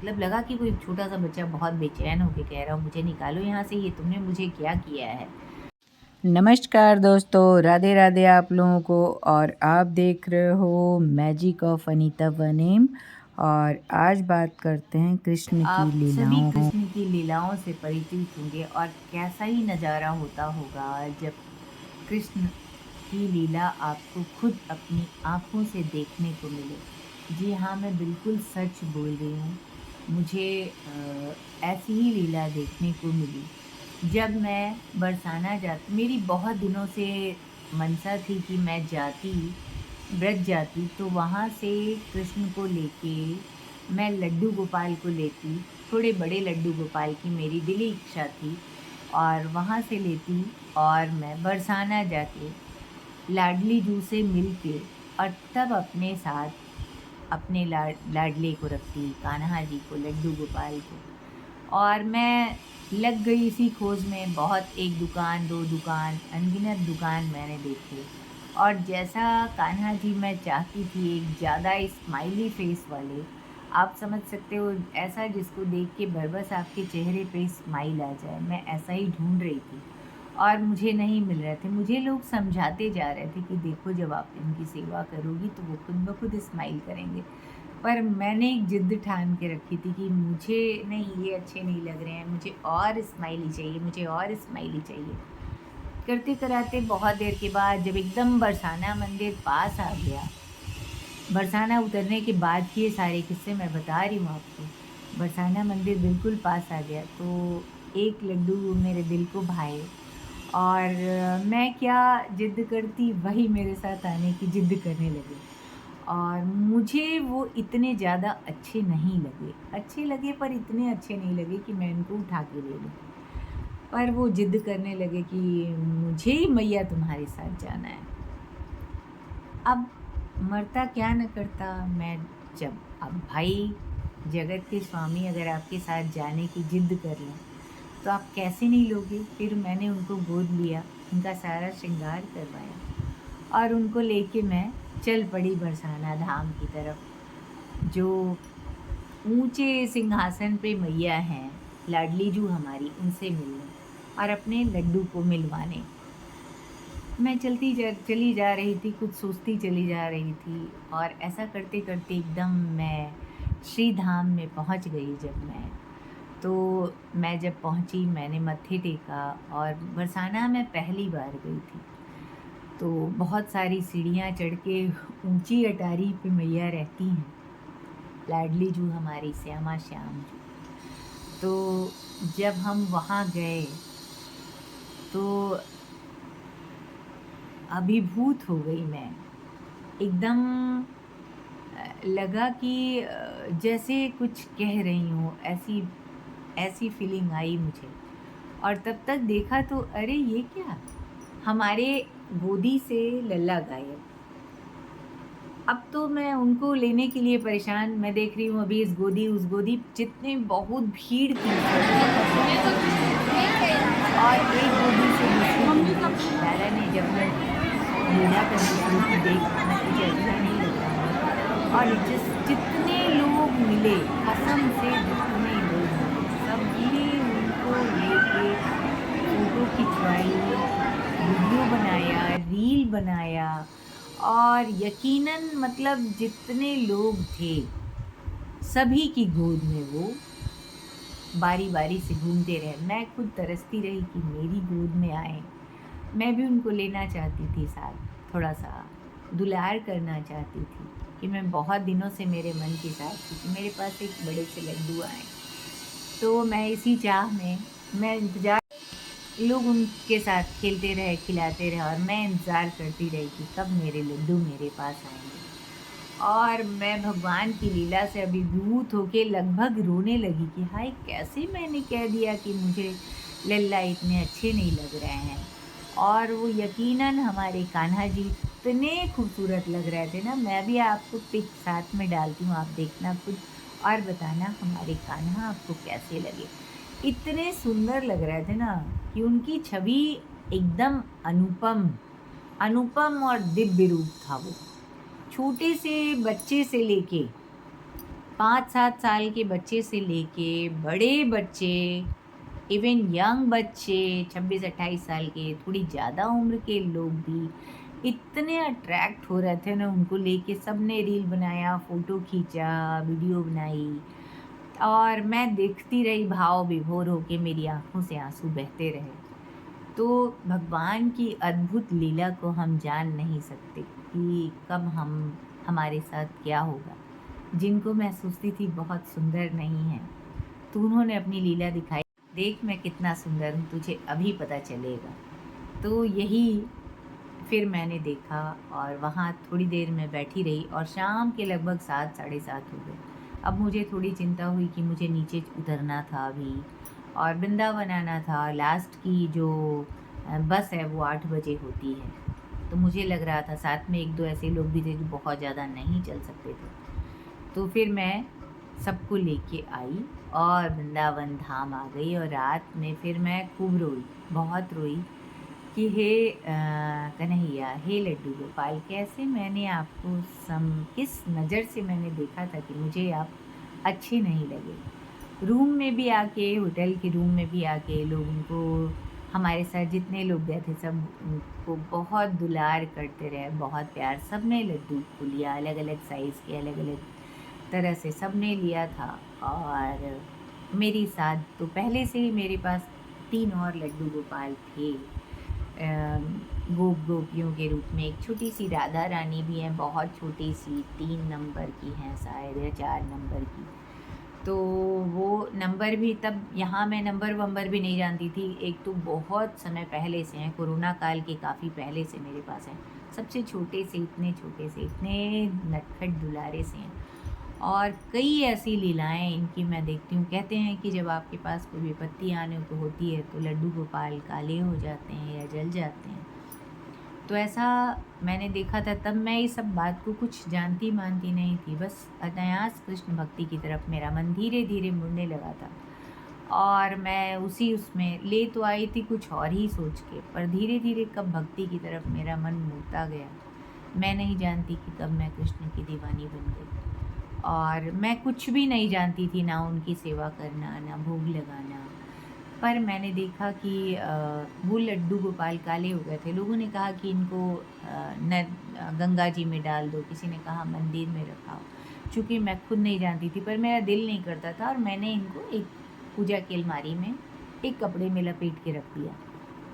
मतलब लगा कि कोई छोटा सा बच्चा बहुत बेचैन होकर कह रहा हो मुझे निकालो यहाँ से, ये तुमने मुझे क्या किया है। नमस्कार दोस्तों, राधे राधे आप लोगों को। और आप देख रहे हो मैजिक ऑफ अनीता वनेम। और आज बात करते हैं कृष्ण की आप सभी लीलाओं। कृष्ण की लीलाओं से परिचित होंगे और कैसा ही नज़ारा होता होगा जब कृष्ण की लीला आपको खुद अपनी आँखों से देखने को मिले। जी हाँ, मैं बिल्कुल सच बोल रही हूँ। मुझे ऐसी ही लीला देखने को मिली। जब मैं बरसाना मेरी बहुत दिनों से मनसा थी कि मैं जाती, ब्रज जाती तो वहाँ से कृष्ण को लेके मैं लड्डू गोपाल को लेती, थोड़े बड़े लड्डू गोपाल की मेरी दिली इच्छा थी और वहाँ से लेती और मैं बरसाना जाके लाडली जू से मिल के और तब अपने साथ अपने लाडले को रखती, कान्हा जी को, लड्डू गोपाल को। और मैं लग गई इसी खोज में, बहुत एक दुकान, 2 दुकान, अनगिनत दुकान मैंने देखे। और जैसा कान्हा जी मैं चाहती थी, एक ज़्यादा स्माइली फेस वाले, आप समझ सकते हो, ऐसा जिसको देख के बस आपके चेहरे पे स्माइल आ जाए, मैं ऐसा ही ढूँढ रही थी। और मुझे नहीं मिल रहे थे। मुझे लोग समझाते जा रहे थे कि देखो जब आप इनकी सेवा करोगी तो वो खुद ब खुद स्माइल करेंगे। पर मैंने एक ज़िद ठान के रखी थी कि मुझे नहीं, ये अच्छे नहीं लग रहे हैं, मुझे और स्माइली चाहिए, मुझे और स्माइली चाहिए। करते कराते बहुत देर के बाद जब एकदम बरसाना मंदिर पास आ गया, बरसाना उतरने के बाद के ये सारे किस्से मैं बता रही हूँ आपको। बरसाना मंदिर बिल्कुल पास आ गया तो एक लड्डू मेरे दिल को भाए और मैं क्या ज़िद करती, वही मेरे साथ आने की ज़िद करने लगे। और मुझे वो इतने ज़्यादा अच्छे नहीं लगे। अच्छे लगे पर इतने अच्छे नहीं लगे कि मैं इनको उठा के ले लूँ। पर वो ज़िद करने लगे कि मुझे ही मैया तुम्हारे साथ जाना है। अब मरता क्या न करता मैं, जब अब भाई जगत के स्वामी अगर आपके साथ जाने की ज़िद कर लें तो आप कैसे नहीं लोगे। फिर मैंने उनको गोद लिया, उनका सारा श्रृंगार करवाया और उनको लेके मैं चल पड़ी बरसाना धाम की तरफ, जो ऊंचे सिंहासन पे मैया हैं, लाडली जू हमारी, उनसे मिलने और अपने लड्डू को मिलवाने। मैं चली जा रही थी, कुछ सोचती चली जा रही थी और ऐसा करते-करते एकदम मैं श्री धाम में पहुंच गई। मैं जब पहुंची, मैंने मत्थे टेका और बरसाना मैं पहली बार गई थी। तो बहुत सारी सीढ़ियाँ चढ़ के ऊंची अटारी पे मैया रहती हैं, लाडली जू हमारी, श्यामा श्याम जू। तो जब हम वहाँ गए तो अभिभूत हो गई मैं। एकदम लगा कि जैसे कुछ कह रही हूँ, ऐसी ऐसी फीलिंग आई मुझे। और तब तक देखा तो अरे ये क्या! हमारे गोदी से लल्ला गायब। अब तो मैं उनको लेने के लिए परेशान, मैं देख रही हूँ अभी इस गोदी, उस गोदी, जितने बहुत भीड़ थी उस वक़्त, बहुत भीड़ थी। और एक गोदी से दूसरी गोदी, लाला ने जब वो लीला करनी शुरू की, देख मुझे अच्छा नहीं लग रहा है। और जितने लोग मिले, कसम से जितने लोग मिले, सबने उनको लेके फ़ोटो खिंचवाई, वीडियो बनाया, रील बनाया। और यकीनन मतलब जितने लोग थे, सभी की गोद में वो बारी-बारी से घूमते रहे। मैं खुद तरसती रही कि मेरी गोद में आएँ। मैं भी उनको लेना चाहती थी साथ, थोड़ा-सा दुलार करना चाहती थी कि मैं बहुत दिनों से मेरे मन की साथ थी कि मेरे पास एक बड़े से लड्डू आएँ। तो मैं इसी चाह में, मैं इंतज़ार, लोग उनके साथ खेलते रहे, खिलाते रहे और मैं इंतज़ार करती रही कि कब मेरे लड्डू मेरे पास आएँगे। और मैं भगवान की लीला से अभिभूत होके लगभग रोने लगी कि हाय! कैसे मैंने कह दिया कि मुझे लल्ला इतने अच्छे नहीं लग रहे हैं। और वो यकीनन हमारे कान्हा जी इतने खूबसूरत लग रहे थे ना, मैं भी आपको पिक साथ में डालती हूँ, आप देखना खुद और बताना हमारे कान्हा आपको कैसे लगे। इतने सुंदर लग रहे थे ना कि उनकी छवि एकदम अनुपम, और दिव्य रूप था वो। छोटे से बच्चे से लेके 5-7 साल के बच्चे से लेके बड़े बच्चे, इवन यंग बच्चे 26-28 साल के, थोड़ी ज़्यादा उम्र के लोग भी इतने अट्रैक्ट हो रहे थे ना उनको लेके। सब ने रील बनाया, फ़ोटो खींचा, वीडियो बनाई और मैं देखती रही भाव विभोर होके, मेरी आँखों से आँसू बहते रहे। तो भगवान की अद्भुत लीला को हम जान नहीं सकते कि कब हमारे साथ क्या होगा। जिनको मैं सोचती थी बहुत सुंदर नहीं हैं, तो उन्होंने अपनी लीला दिखाई, देख मैं कितना सुंदर हूँ, तुझे अभी पता चलेगा। तो यही फिर मैंने देखा और वहाँ थोड़ी देर मैं बैठी रही और शाम के लगभग 7 साढ़े 7 हो गए। अब मुझे थोड़ी चिंता हुई कि मुझे नीचे उतरना था अभी और वृंदावन आना था। लास्ट की जो बस है वो 8 बजे होती है। तो मुझे लग रहा था, साथ में 1-2 ऐसे लोग भी थे जो बहुत ज़्यादा नहीं चल सकते थे। तो फिर मैं सबको लेके आई और वृंदावन धाम आ गई और रात में फिर मैं खूब रोई, बहुत रोई कि हे कन्हैया, हे लड्डू गोपाल, कैसे मैंने आपको किस नज़र से मैंने देखा था कि मुझे आप अच्छे नहीं लगे। रूम में भी आके, होटल के रूम में भी आके लोग उनको, हमारे साथ जितने लोग गए थे सब उनको बहुत दुलार करते रहे, बहुत प्यार। सब ने लड्डू को लिया, अलग अलग साइज़ के, अलग अलग तरह से सब ने लिया था। और मेरी साथ तो पहले से ही मेरे पास 3 और लड्डू गोपाल थे, गोपियों के रूप में। एक छोटी सी राधा रानी भी है, बहुत छोटी सी, 3 नंबर की हैं शायद या 4 नंबर की। तो वो नंबर भी, तब यहाँ मैं नंबर वंबर भी नहीं जानती थी। एक तो बहुत समय पहले से हैं, कोरोना काल के काफ़ी पहले से मेरे पास हैं। सबसे छोटे से इतने छोटे से, इतने नटखट दुलारे से हैं। और कई ऐसी लीलाएं इनकी मैं देखती हूँ। कहते हैं कि जब आपके पास कोई विपत्ति आने को होती है तो लड्डू गोपाल काले हो जाते हैं या जल जाते हैं। तो ऐसा मैंने देखा था। तब मैं इस सब बात को कुछ जानती मानती नहीं थी, बस अनायास कृष्ण भक्ति की तरफ मेरा मन धीरे धीरे मुड़ने लगा था। और मैं उसमें ले तो आई थी कुछ और ही सोच के, पर धीरे धीरे कब भक्ति की तरफ मेरा मन मुड़ता गया, मैं नहीं जानती कि कब मैं कृष्ण की दीवानी बन गई। और मैं कुछ भी नहीं जानती थी, ना उनकी सेवा करना, ना भोग लगाना। पर मैंने देखा कि वो लड्डू गोपाल काले हो गए थे। लोगों ने कहा कि इनको गंगा जी में डाल दो, किसी ने कहा मंदिर में रखाओ। चूँकि मैं खुद नहीं जानती थी, पर मेरा दिल नहीं करता था और मैंने इनको एक पूजा की अलमारी में एक कपड़े में लपेट के रख दिया।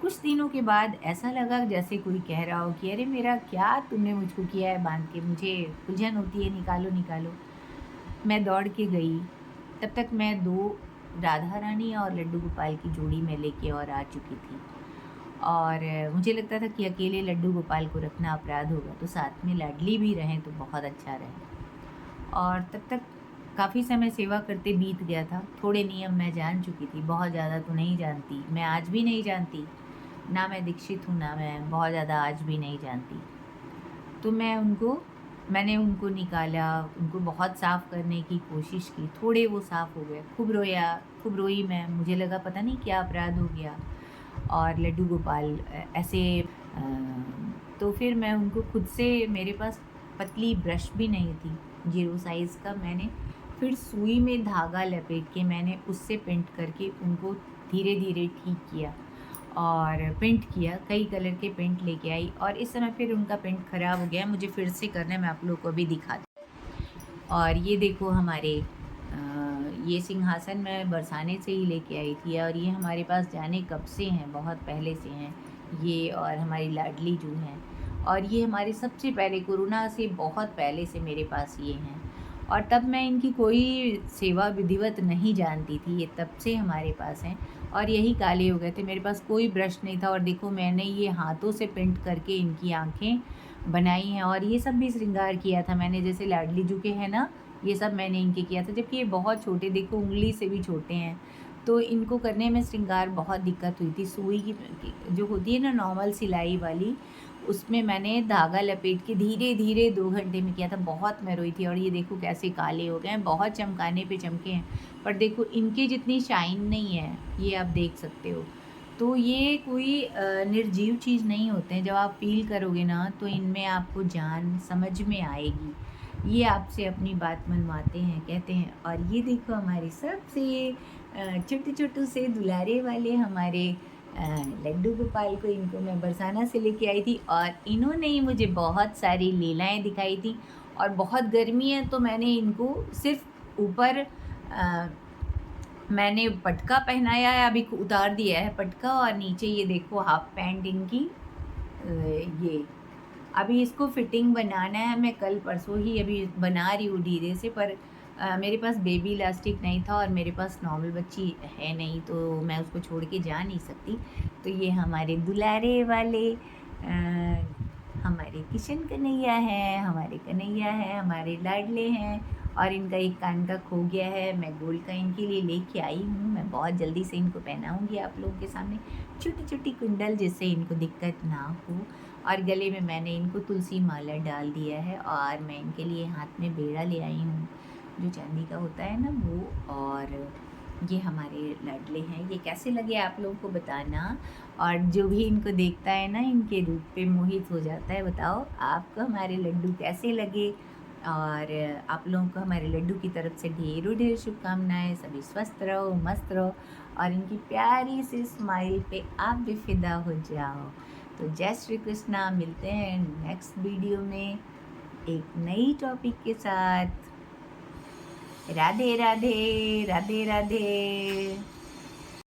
कुछ दिनों के बाद ऐसा लगा जैसे कोई कह रहा हो कि अरे मेरा क्या तुमने मुझको किया है बांध के, मुझे उलझन होती है, निकालो निकालो। मैं दौड़ के गई, तब तक मैं 2 राधा रानी और लड्डू गोपाल की जोड़ी में लेके और आ चुकी थी। और मुझे लगता था कि अकेले लड्डू गोपाल को रखना अपराध होगा, तो साथ में लाडली भी रहें तो बहुत अच्छा रहे। और तब तक काफ़ी समय सेवा करते बीत गया था। थोड़े नियम मैं जान चुकी थी, बहुत ज़्यादा तो नहीं जानती, मैं आज भी नहीं जानती। ना मैं दीक्षित हूँ, ना मैं बहुत ज़्यादा आज भी नहीं जानती। तो मैंने उनको निकाला, उनको बहुत साफ़ करने की कोशिश की, थोड़े वो साफ़ हो गए। खूब रोई मैं, मुझे लगा पता नहीं क्या अपराध हो गया। और लड्डू गोपाल ऐसे तो फिर मैं उनको खुद से, मेरे पास पतली ब्रश भी नहीं थी 0 साइज़ का, मैंने फिर सुई में धागा लपेट के मैंने उससे पेंट करके उनको धीरे धीरे ठीक किया और पेंट किया। कई कलर के पेंट लेके आई और इस समय फिर उनका पेंट ख़राब हो गया, मुझे फिर से करना है, मैं आप लोगों को अभी दिखाती हूँ। और ये देखो हमारे ये सिंहासन मैं बरसाने से ही लेके आई थी और ये हमारे पास जाने कब से हैं, बहुत पहले से हैं ये। और हमारी लाडली जो हैं, और ये हमारे सबसे पहले कोरोना से बहुत पहले से मेरे पास ये हैं। और तब मैं इनकी कोई सेवा विधिवत नहीं जानती थी, ये तब से हमारे पास हैं। और यही काले हो गए थे, मेरे पास कोई ब्रश नहीं था। और देखो मैंने ये हाथों से पेंट करके इनकी आँखें बनाई हैं और ये सब भी श्रृंगार किया था मैंने, जैसे लाडली जू के हैं ना, ये सब मैंने इनके किया था। जबकि ये बहुत छोटे, देखो उंगली से भी छोटे हैं, तो इनको करने में श्रृंगार बहुत दिक्कत हुई थी। सुई की जो होती है ना नॉर्मल सिलाई वाली, उसमें मैंने धागा लपेट के धीरे धीरे 2 घंटे में किया था। बहुत मैं रोई थी। और ये देखो कैसे काले हो गए हैं, बहुत चमकाने पे चमके हैं, पर देखो इनके जितनी शाइन नहीं है, ये आप देख सकते हो। तो ये कोई निर्जीव चीज़ नहीं होते हैं, जब आप फील करोगे ना तो इनमें आपको जान समझ में आएगी ये आपसे अपनी बात मनवाते हैं, कहते हैं। और ये देखो हमारे सबसे छोटू छोटू से दुलारे वाले हमारे लड्डू गोपाल को, इनको मैं बरसाना से लेके आई थी और इन्होंने ही मुझे बहुत सारी लीलाएँ दिखाई थी। और बहुत गर्मी है तो मैंने इनको सिर्फ़ ऊपर मैंने पटका पहनाया है, अभी उतार दिया है पटका, और नीचे ये देखो हाफ पैंट इनकी ये अभी इसको फिटिंग बनाना है। मैं कल परसों ही अभी बना रही हूँ धीरे से, पर मेरे पास बेबी इलास्टिक नहीं था और मेरे पास नॉर्मल बच्ची है नहीं, तो मैं उसको छोड़ के जा नहीं सकती। तो ये हमारे दुलारे वाले हमारे किशन कन्हैया हैं, हमारे कन्हैया हैं, हमारे लाडले हैं। और इनका एक कान का खो गया है, मैं गोल्ड का इनके लिए लेके आई हूँ। मैं बहुत जल्दी से इनको पहनाऊँगी आप लोगों के सामने, छोटी-छोटी कुंडल, जिससे इनको दिक्कत ना हो। और गले में मैंने इनको तुलसी माला डाल दिया है और मैं इनके लिए हाथ में बेड़ा ले आई हूँ, जो चांदी का होता है ना वो। और ये हमारे लाडले हैं। ये कैसे लगे आप लोगों को बताना, और जो भी इनको देखता है ना इनके रूप पे मोहित हो जाता है। बताओ आपको हमारे लड्डू कैसे लगे। और आप लोगों को हमारे लड्डू की तरफ से ढेरों ढेर शुभकामनाएं। सभी स्वस्थ रहो, मस्त रहो, और इनकी प्यारी सी स्माइल पे आप भी फिदा हो जाओ। तो जय श्री कृष्णा, मिलते हैं नेक्स्ट वीडियो में एक नई टॉपिक के साथ। राधे राधे, राधे राधे।